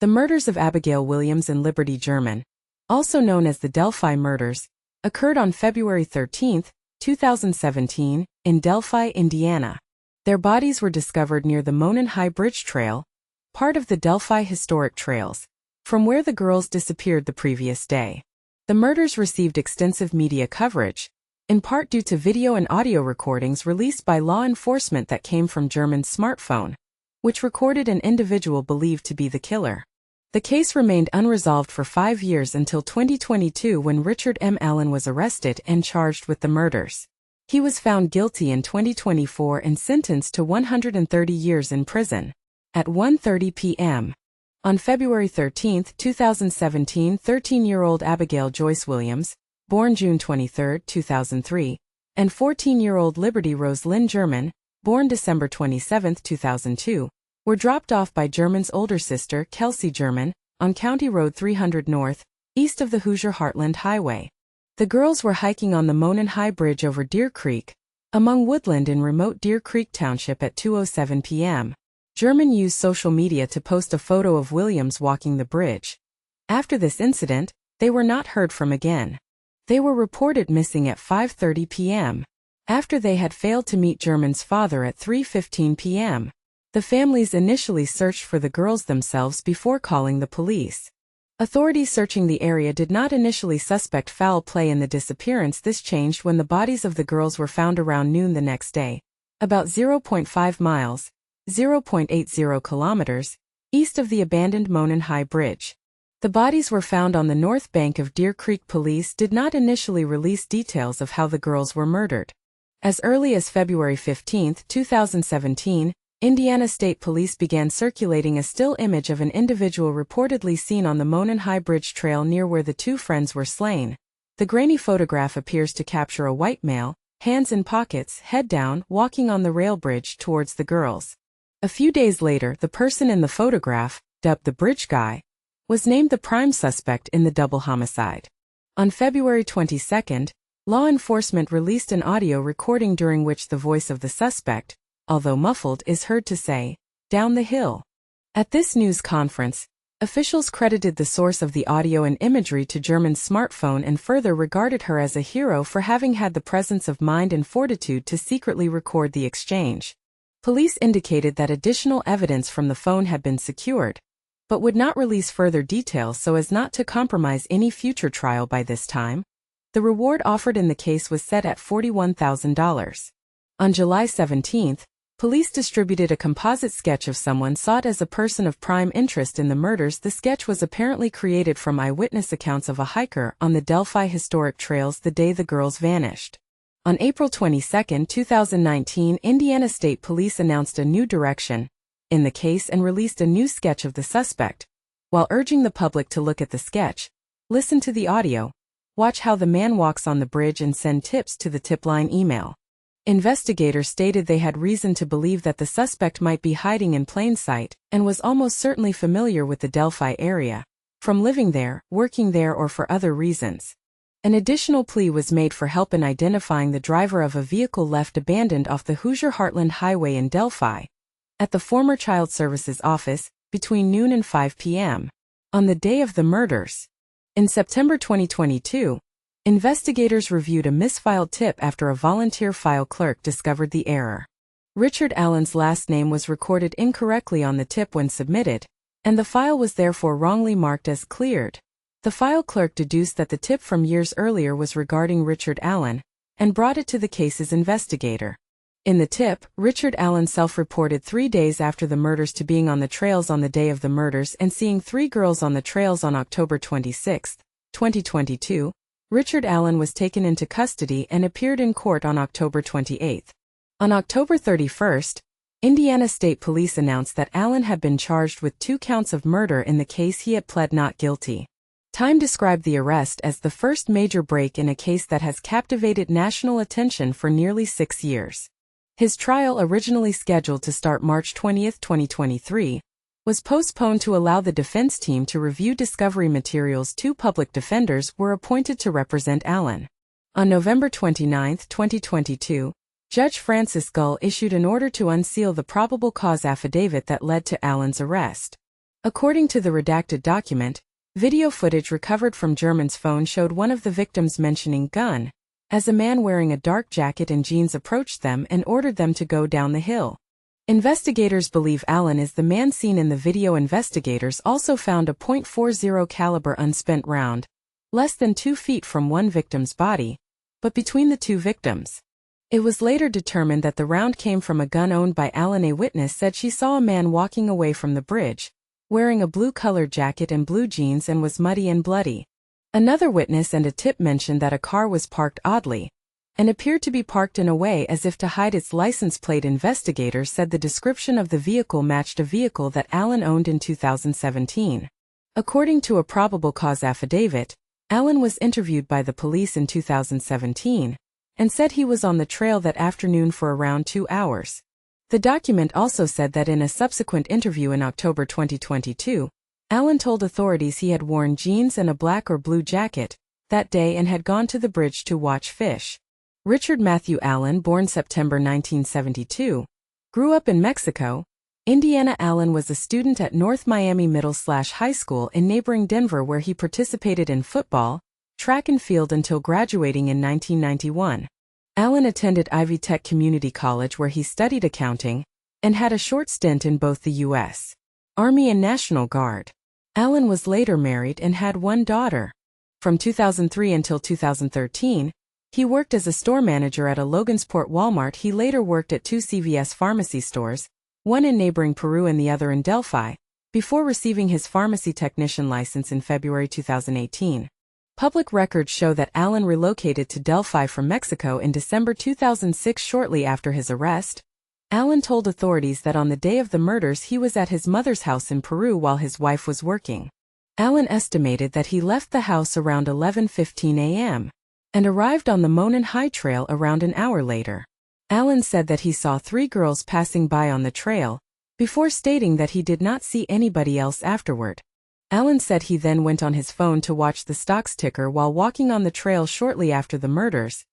The murders of Abigail Williams and Liberty German, also known as the Delphi murders, occurred on February 13, 2017, in Delphi, Indiana. Their bodies were discovered near the Monon High Bridge Trail, part of the Delphi Historic Trails, from where the girls disappeared the previous day. The murders received extensive media coverage, in part due to video and audio recordings released by law enforcement that came from German's smartphone, which recorded an individual believed to be the killer. The case remained unresolved for 5 years until 2022 when Richard M. Allen was arrested and charged with the murders. He was found guilty in 2024 and sentenced to 130 years in prison. At 1:30 p.m. on February 13, 2017, 13-year-old Abigail Joyce Williams, born June 23, 2003, and 14-year-old Liberty Rose Lynn German, born December 27, 2002, were dropped off by German's older sister, Kelsey German, on County Road 300 North, east of the Hoosier Heartland Highway. The girls were hiking on the Monon High Bridge over Deer Creek, among woodland in remote Deer Creek Township at 2:07 p.m. German used social media to post a photo of Williams walking the bridge. After this incident, they were not heard from again. They were reported missing at 5:30 p.m. after they had failed to meet German's father at 3:15 p.m. The families initially searched for the girls themselves before calling the police. Authorities searching the area did not initially suspect foul play in the disappearance. This changed when the bodies of the girls were found around noon the next day, about 0.5 miles, 0.80 kilometers, east of the abandoned Monon High Bridge. The bodies were found on the north bank of Deer Creek. Police did not initially release details of how the girls were murdered. As early as February 15, 2017, Indiana State Police began circulating a still image of an individual reportedly seen on the Monon High Bridge Trail near where the two friends were slain. The grainy photograph appears to capture a white male, hands in pockets, head down, walking on the rail bridge towards the girls. A few days later, the person in the photograph, dubbed the Bridge Guy, was named the prime suspect in the double homicide. On February 22, law enforcement released an audio recording during which the voice of the suspect, although muffled, is heard to say, "Down the hill." At this news conference, officials credited the source of the audio and imagery to German's smartphone and further regarded her as a hero for having had the presence of mind and fortitude to secretly record the exchange. Police indicated that additional evidence from the phone had been secured, but would not release further details so as not to compromise any future trial by this time. The reward offered in the case was set at $41,000. On July 17, police distributed a composite sketch of someone sought as a person of prime interest in the murders. The sketch was apparently created from eyewitness accounts of a hiker on the Delphi Historic Trails the day the girls vanished. On April 22, 2019, Indiana State Police announced a new direction in the case and released a new sketch of the suspect. While urging the public to look at the sketch, listen to the audio, watch how the man walks on the bridge and send tips to the tip line email. Investigators stated they had reason to believe that the suspect might be hiding in plain sight and was almost certainly familiar with the Delphi area, from living there, working there, or for other reasons. An additional plea was made for help in identifying the driver of a vehicle left abandoned off the Hoosier Heartland Highway in Delphi, at the former Child Services office, between noon and 5 p.m. on the day of the murders. In September 2022, investigators reviewed a misfiled tip after a volunteer file clerk discovered the error. Richard Allen's last name was recorded incorrectly on the tip when submitted, and the file was therefore wrongly marked as cleared. The file clerk deduced that the tip from years earlier was regarding Richard Allen, and brought it to the case's investigator. In the tip, Richard Allen self-reported 3 days after the murders to being on the trails on the day of the murders and seeing 3 girls on the trails on October 26, 2022. Richard Allen was taken into custody and appeared in court on October 28. On October 31, Indiana State Police announced that Allen had been charged with 2 counts of murder in the case he had pled not guilty. Time described the arrest as the first major break in a case that has captivated national attention for nearly 6 years. His trial, originally scheduled to start March 20, 2023, was postponed to allow the defense team to review discovery materials. 2 public defenders were appointed to represent Allen. On November 29, 2022, Judge Francis Gull issued an order to unseal the probable cause affidavit that led to Allen's arrest. According to the redacted document, video footage recovered from German's phone showed one of the victims mentioning gun as a man wearing a dark jacket and jeans approached them and ordered them to go down the hill. Investigators believe Allen is the man seen in the video. Investigators also found a .40 caliber unspent round, less than 2 feet from one victim's body, but between the two victims. It was later determined that the round came from a gun owned by Allen. A witness said she saw a man walking away from the bridge, wearing a blue-colored jacket and blue jeans and was muddy and bloody. Another witness and a tip mentioned that a car was parked oddly and appeared to be parked in a way as if to hide its license plate. Investigators said the description of the vehicle matched a vehicle that Allen owned in 2017. According to a probable cause affidavit, Allen was interviewed by the police in 2017 and said he was on the trail that afternoon for around 2 hours. The document also said that in a subsequent interview in October 2022, Allen told authorities he had worn jeans and a black or blue jacket that day and had gone to the bridge to watch fish. Richard Matthew Allen, born September 1972, grew up in Mexico, Indiana. Allen was a student at North Miami Middle/High School in neighboring Denver, where he participated in football, track and field until graduating in 1991. Allen attended Ivy Tech Community College, where he studied accounting and had a short stint in both the U.S. Army and National Guard. Allen was later married and had one daughter. From 2003 until 2013, he worked as a store manager at a Logansport Walmart. He later worked at 2 CVS pharmacy stores, one in neighboring Peru and the other in Delphi, before receiving his pharmacy technician license in February 2018. Public records show that Allen relocated to Delphi from Mexico in December 2006. Shortly after his arrest, Allen told authorities that on the day of the murders he was at his mother's house in Peru while his wife was working. Allen estimated that he left the house around 11:15 a.m. and arrived on the Monon High Trail around an hour later. Allen said that he saw 3 girls passing by on the trail, before stating that he did not see anybody else afterward. Allen said he then went on his phone to watch the stocks ticker while walking on the trail shortly after the murders.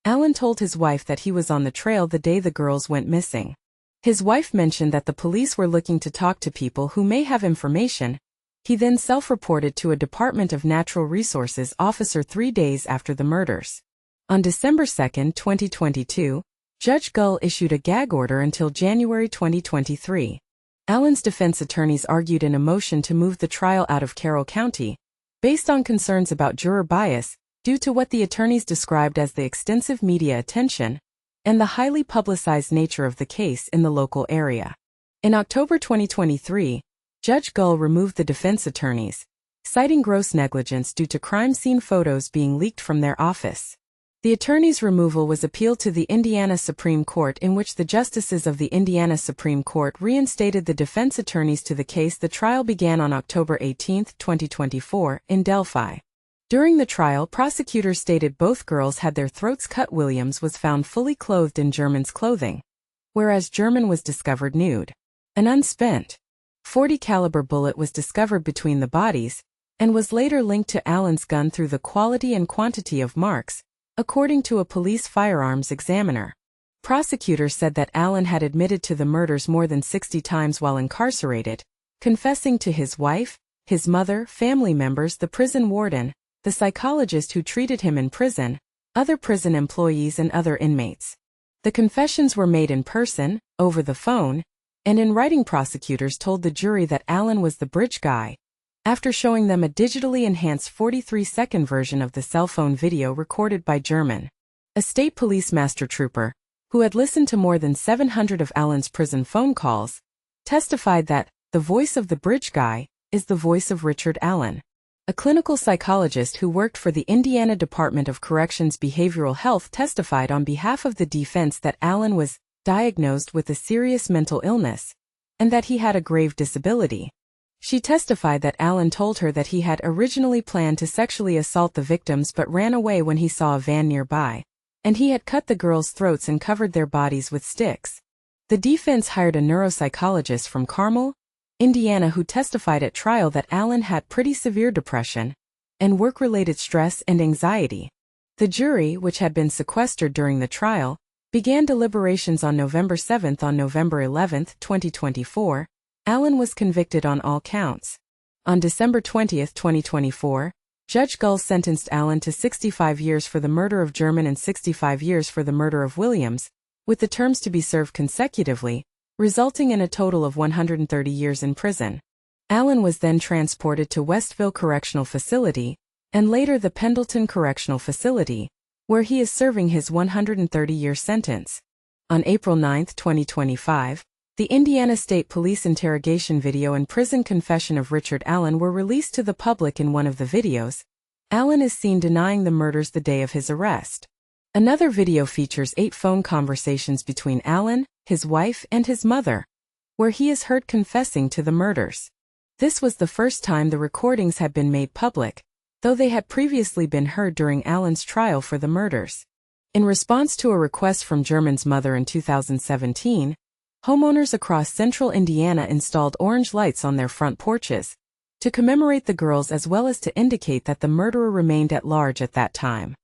Allen told his wife that he was on the trail the day the girls went missing. His wife mentioned that the police were looking to talk to people who may have information. He then self-reported to a Department of Natural Resources officer 3 days after the murders. On December 2, 2022, Judge Gull issued a gag order until January 2023. Allen's defense attorneys argued in a motion to move the trial out of Carroll County, based on concerns about juror bias, due to what the attorneys described as the extensive media attention and the highly publicized nature of the case in the local area. In October 2023, Judge Gull removed the defense attorneys, citing gross negligence due to crime scene photos being leaked from their office. The attorney's removal was appealed to the Indiana Supreme Court, in which the justices of the Indiana Supreme Court reinstated the defense attorneys to the case. The trial began on October 18, 2024, in Delphi. During the trial, prosecutors stated both girls had their throats cut. Williams was found fully clothed in German's clothing, whereas German was discovered nude. An unspent .40 caliber bullet was discovered between the bodies and was later linked to Allen's gun through the quality and quantity of marks, according to a police firearms examiner. Prosecutors said that Allen had admitted to the murders more than 60 times while incarcerated, confessing to his wife, his mother, family members, the prison warden, the psychologist who treated him in prison, other prison employees and other inmates. The confessions were made in person, over the phone, and in writing. Prosecutors told the jury that Allen was the bridge guy, after showing them a digitally enhanced 43-second version of the cell phone video recorded by German, a state police master trooper, who had listened to more than 700 of Allen's prison phone calls, testified that the voice of the bridge guy is the voice of Richard Allen. A clinical psychologist who worked for the Indiana Department of Corrections Behavioral Health testified on behalf of the defense that Allen was diagnosed with a serious mental illness and that he had a grave disability. She testified that Allen told her that he had originally planned to sexually assault the victims but ran away when he saw a van nearby, and he had cut the girls' throats and covered their bodies with sticks. The defense hired a neuropsychologist from Carmel, Indiana, who testified at trial that Allen had pretty severe depression and work-related stress and anxiety. The jury, which had been sequestered during the trial, began deliberations on November 7. On November 11, 2024, Allen was convicted on all counts. On December 20, 2024, Judge Gull sentenced Allen to 65 years for the murder of German and 65 years for the murder of Williams, with the terms to be served consecutively, resulting in a total of 130 years in prison. Allen was then transported to Westville Correctional Facility, and later the Pendleton Correctional Facility, where he is serving his 130-year sentence. On April 9, 2025, the Indiana State Police interrogation video and prison confession of Richard Allen were released to the public. In one of the videos, Allen is seen denying the murders the day of his arrest. Another video features 8 phone conversations between Allen, his wife, and his mother, where he is heard confessing to the murders. This was the first time the recordings had been made public, though they had previously been heard during Allen's trial for the murders. In response to a request from German's mother in 2017, homeowners across central Indiana installed orange lights on their front porches to commemorate the girls as well as to indicate that the murderer remained at large at that time.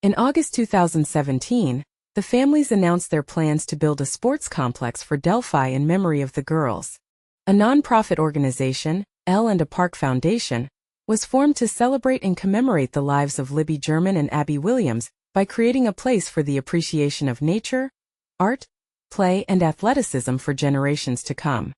In August 2017, the families announced their plans to build a sports complex for Delphi in memory of the girls. A non-profit organization, L and a Park Foundation, was formed to celebrate and commemorate the lives of Libby German and Abby Williams by creating a place for the appreciation of nature, art, play, and athleticism for generations to come.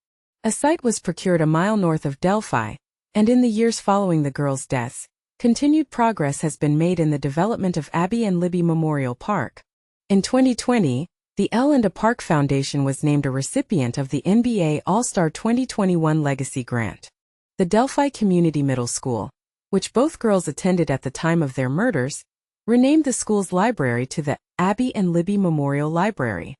A site was procured a mile north of Delphi, and in the years following the girls' deaths, continued progress has been made in the development of Abby and Libby Memorial Park. In 2020, the L and a Park Foundation was named a recipient of the NBA All-Star 2021 Legacy Grant. The Delphi Community Middle School, which both girls attended at the time of their murders, renamed the school's library to the Abby and Libby Memorial Library.